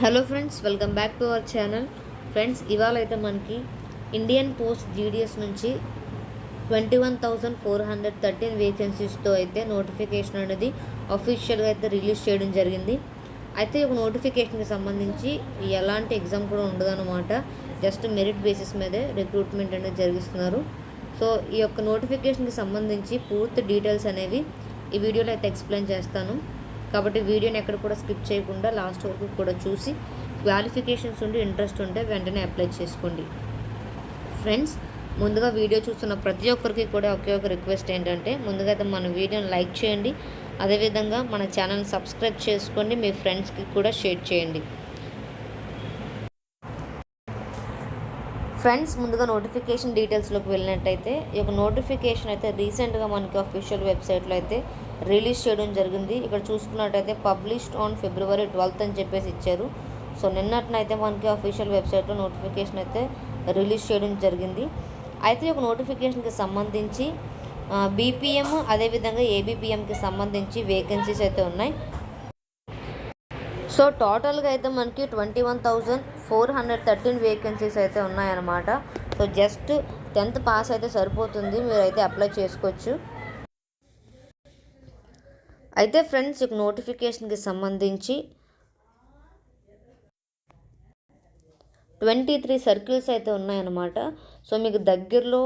Hello friends, welcome back to our channel. Friends, ఇవాళ అయితే మనకి ఇండియన్ పోస్ట్ జీడిఎస్ నుంచి 21,413 వేకెన్సీస్తో అయితే నోటిఫికేషన్ అనేది అఫీషియల్గా అయితే రిలీజ్ చేయడం జరిగింది. అయితే ఒక నోటిఫికేషన్కి సంబంధించి ఎలాంటి ఎగ్జామ్ కూడా ఉండదన్నమాట. జస్ట్ మెరిట్ బేసిస్ మీదే రిక్రూట్మెంట్ అనేది జరిగిస్తున్నారు. సో ఈ యొక్క నోటిఫికేషన్కి సంబంధించి పూర్తి డీటెయిల్స్ అనేవి ఈ వీడియోలో అయితే ఎక్స్ప్లెయిన్ చేస్తాను. కాబట్టి వీడియోని ఎక్కడ కూడా స్కిప్ చేయకుండా లాస్ట్ వరకు కూడా చూసి క్వాలిఫికేషన్స్ ఉండి ఇంట్రెస్ట్ ఉంటే వెంటనే అప్లై చేసుకోండి. ఫ్రెండ్స్, ముందుగా వీడియో చూస్తున్న ప్రతి ఒక్కరికి కూడా ఒకే ఒక రిక్వెస్ట్ ఏంటంటే, ముందుగా అయితే మన వీడియోని లైక్ చేయండి. అదేవిధంగా మన ఛానల్ని సబ్స్క్రైబ్ చేసుకోండి, మీ ఫ్రెండ్స్కి కూడా షేర్ చేయండి. ఫ్రెండ్స్, ముందుగా నోటిఫికేషన్ డీటెయిల్స్లోకి వెళ్ళినట్టయితే, ఈ యొక్క నోటిఫికేషన్ అయితే రీసెంట్గా మనకి అఫీషియల్ వెబ్సైట్లో అయితే రిలీజ్ చేయడం జరిగింది. ఇక్కడ చూసుకున్నట్టయితే పబ్లిష్డ్ ఆన్ February 12th అని చెప్పేసి ఇచ్చారు. సో నిన్నటినైతే మనకి అఫీషియల్ వెబ్సైట్లో నోటిఫికేషన్ అయితే రిలీజ్ చేయడం జరిగింది. అయితే ఒక నోటిఫికేషన్కి సంబంధించి బీపీఎం అదేవిధంగా ఏబీపీఎంకి సంబంధించి వేకెన్సీస్ అయితే ఉన్నాయి. సో టోటల్గా అయితే మనకి 21,413 వేకెన్సీస్ అయితే ఉన్నాయన్నమాట. సో జస్ట్ 10th పాస్ అయితే సరిపోతుంది, మీరైతే అప్లై చేసుకోవచ్చు. అయితే ఫ్రెండ్స్, ఈ నోటిఫికేషన్కి సంబంధించి 23 సర్కిల్స్ అయితే ఉన్నాయన్నమాట. సో మీకు దగ్గరలో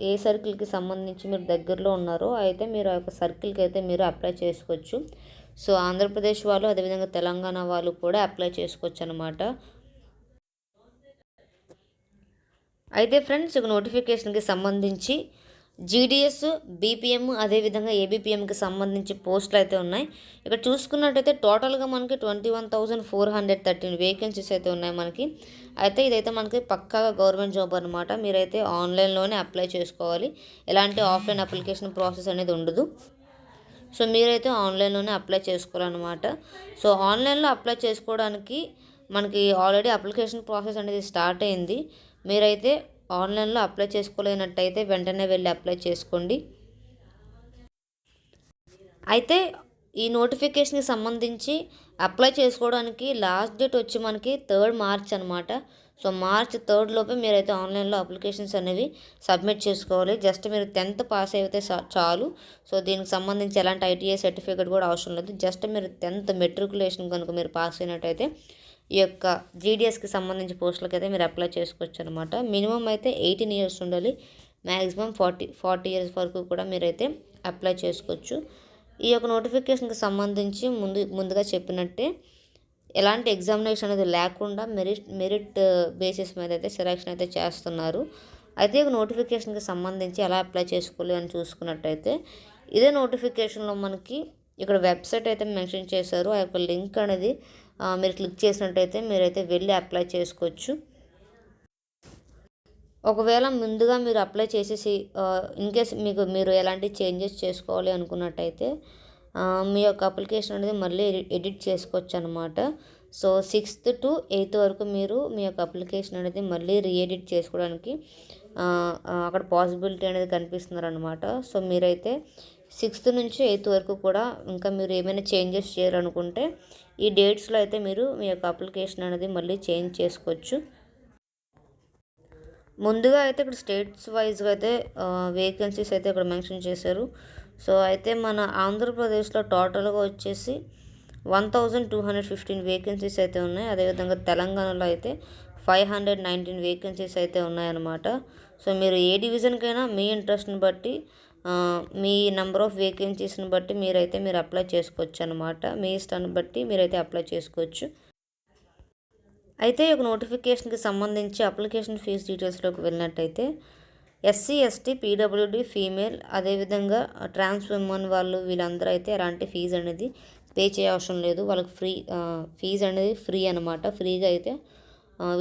ఏ సర్కిల్కి సంబంధించి మీరు దగ్గరలో ఉన్నారో అయితే మీరు ఆ యొక్క సర్కిల్కి అయితే మీరు అప్లై చేసుకోవచ్చు. సో ఆంధ్రప్రదేశ్ వాళ్ళు అదేవిధంగా తెలంగాణ వాళ్ళు కూడా అప్లై చేసుకోవచ్చు అనమాట. అయితే ఫ్రెండ్స్, ఒక నోటిఫికేషన్కి సంబంధించి జీడిఎస్, బీపీఎం అదేవిధంగా ఏబీపీఎంకి సంబంధించి పోస్టులు అయితే ఉన్నాయి. ఇక్కడ చూసుకున్నట్టయితే టోటల్గా మనకి 21,413 వేకెన్సీస్ అయితే ఉన్నాయి మనకి. అయితే ఇదైతే మనకి పక్కాగా గవర్నమెంట్ జాబ్ అనమాట. మీరైతే ఆన్లైన్లోనే అప్లై చేసుకోవాలి, ఎలాంటి ఆఫ్లైన్ అప్లికేషన్ ప్రాసెస్ అనేది ఉండదు. సో మీరైతే ఆన్లైన్లోనే అప్లై చేసుకోవాలన్నమాట. సో ఆన్లైన్లో అప్లై చేసుకోవడానికి మనకి ఆల్రెడీ అప్లికేషన్ ప్రాసెస్ అనేది స్టార్ట్ అయింది. మీరైతే ఆన్లైన్లో అప్లై చేసుకోలేనట్టయితే వెంటనే వెళ్ళి అప్లై చేసుకోండి. అయితే ఈ నోటిఫికేషన్కి సంబంధించి అప్లై చేసుకోవడానికి లాస్ట్ డేట్ వచ్చి మనకి 3rd March అనమాట. సో March 3rd లోపే మీరైతే ఆన్లైన్లో అప్లికేషన్స్ అనేవి సబ్మిట్ చేసుకోవాలి. జస్ట్ మీరు 10th పాస్ అయితే చాలు. సో దీనికి సంబంధించి ఎలాంటి ఐటీఐ సర్టిఫికేట్ కూడా అవసరం లేదు. జస్ట్ మీరు 10th మెట్రికులేషన్ కనుక మీరు పాస్ అయినట్టయితే ఈ యొక్క జీడిఎస్కి సంబంధించి పోస్టులకి అయితే మీరు అప్లై చేసుకోవచ్చు అనమాట. మినిమం అయితే 18 years ఉండాలి, మ్యాక్సిమం 40 years వరకు కూడా మీరైతే అప్లై చేసుకోవచ్చు. ఈ యొక్క నోటిఫికేషన్కి సంబంధించి ముందుగా చెప్పినట్టే ఎలాంటి ఎగ్జామినేషన్ అనేది లేకుండా మెరిట్ బేసిస్ మీద అయితే సెలెక్షన్ అయితే చేస్తున్నారు. అయితే ఒక నోటిఫికేషన్కి సంబంధించి ఎలా అప్లై చేసుకోవాలి అని చూసుకున్నట్టయితే, ఇదే నోటిఫికేషన్లో మనకి ఇక్కడ వెబ్సైట్ అయితే మెన్షన్ చేశారు. ఆ యొక్క లింక్ అనేది మీరు క్లిక్ చేసినట్టయితే మీరైతే వెళ్ళి అప్లై చేసుకోవచ్చు. ఒకవేళ ముందుగా మీరు అప్లై చేసేసి ఇన్కేస్ మీరు ఎలాంటి చేంజెస్ చేసుకోవాలి అనుకున్నట్టయితే మీ యొక్క అప్లికేషన్ అనేది మళ్ళీ ఎడిట్ చేసుకోవచ్చు అనమాట. సో 6th to 8th వరకు మీరు మీ యొక్క అప్లికేషన్ అనేది మళ్ళీ రీఎడిట్ చేసుకోవడానికి అక్కడ పాసిబిలిటీ అనేది కనిపిస్తున్నారు అనమాట. సో మీరైతే 6th నుంచి 8th వరకు కూడా ఇంకా మీరు ఏమైనా చేంజెస్ చేయాలనుకుంటే ఈ డేట్స్లో అయితే మీరు మీ యొక్క అప్లికేషన్ అనేది మళ్ళీ చేంజ్ చేసుకోవచ్చు. ముందుగా అయితే ఇక్కడ స్టేట్స్ వైజ్గా అయితే వేకెన్సీస్ అయితే ఇక్కడ మెన్షన్ చేశారు. సో అయితే మన ఆంధ్రప్రదేశ్లో టోటల్గా వచ్చేసి 1,215 వేకెన్సీస్ అయితే ఉన్నాయి. అదేవిధంగా తెలంగాణలో అయితే 519 వేకెన్సీస్ అయితే ఉన్నాయన్నమాట. సో మీరు ఏ డివిజన్కైనా మీ ఇంట్రెస్ట్ని బట్టి మీ నెంబర్ ఆఫ్ వేకెన్సీస్ని బట్టి మీరు అప్లై చేసుకోవచ్చు అనమాట. మీ ఇష్టాన్ని బట్టి మీరైతే అప్లై చేసుకోవచ్చు. అయితే ఒక నోటిఫికేషన్కి సంబంధించి అప్లికేషన్ ఫీజు డీటెయిల్స్లోకి వెళ్ళినట్టయితే ఎస్సీ, ఎస్టీ, పీడబ్ల్యూడీ, ఫీమేల్ అదేవిధంగా ట్రాన్స్ విమెన్ వాళ్ళు వీళ్ళందరూ అయితే ఎలాంటి ఫీజు అనేది పే చేయ అవసరం లేదు. వాళ్ళకి ఫీజు అనేది ఫ్రీ అనమాట. ఫ్రీగా అయితే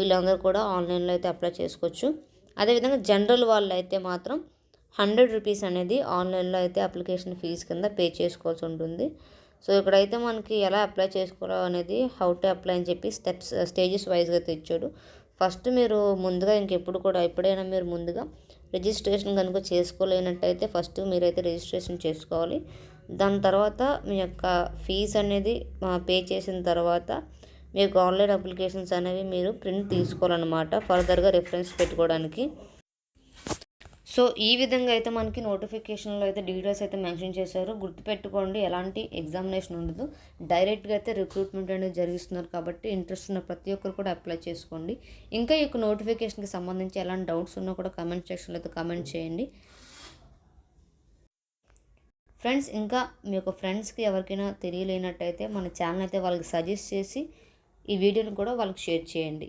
వీళ్ళందరూ కూడా ఆన్లైన్లో అయితే అప్లై చేసుకోవచ్చు. అదేవిధంగా జనరల్ వాళ్ళు అయితే మాత్రం 100 రూపీస్ అనేది ఆన్లైన్లో అయితే అప్లికేషన్ ఫీజు కింద పే చేసుకోవాల్సి ఉంటుంది. సో ఇక్కడైతే మనకి ఎలా అప్లై చేసుకోవడం అనేది హౌ టు అప్లై అని చెప్పి స్టేజెస్ వైజ్గా అయితే ఇచ్చాడు. ఫస్ట్ మీరు ముందుగా ఎప్పుడైనా మీరు ముందుగా రిజిస్ట్రేషన్ కనుక చేసుకోలేనట్టయితే ఫస్ట్ మీరైతే రిజిస్ట్రేషన్ చేసుకోవాలి. దాని తర్వాత మీ యొక్క ఫీజు అనేది పే చేసిన తర్వాత మీకు ఆన్లైన్ అప్లికేషన్స్ అనేవి మీరు ప్రింట్ తీసుకోవాలన్నమాట ఫర్దర్గా రిఫరెన్స్ పెట్టుకోవడానికి. సో ఈ విధంగా అయితే మనకి నోటిఫికేషన్లో అయితే డీటెయిల్స్ అయితే మెన్షన్ చేశారు. గుర్తుపెట్టుకోండి, ఎలాంటి ఎగ్జామినేషన్ ఉండదు, డైరెక్ట్గా అయితే రిక్రూట్మెంట్ అనేది జరిగిస్తున్నారు కాబట్టి ఇంట్రెస్ట్ ఉన్న ప్రతి ఒక్కరు కూడా అప్లై చేసుకోండి. ఇంకా ఈ యొక్క నోటిఫికేషన్కి సంబంధించి ఎలాంటి డౌట్స్ ఉన్నా కూడా కామెంట్ సెక్షన్లో అయితే కామెంట్ చేయండి ఫ్రెండ్స్. ఇంకా మీ యొక్క ఫ్రెండ్స్కి ఎవరికైనా తెలియలేనట్టయితే మన ఛానల్ అయితే వాళ్ళకి సజెస్ట్ చేసి ఈ వీడియోని కూడా వాళ్ళకి షేర్ చేయండి.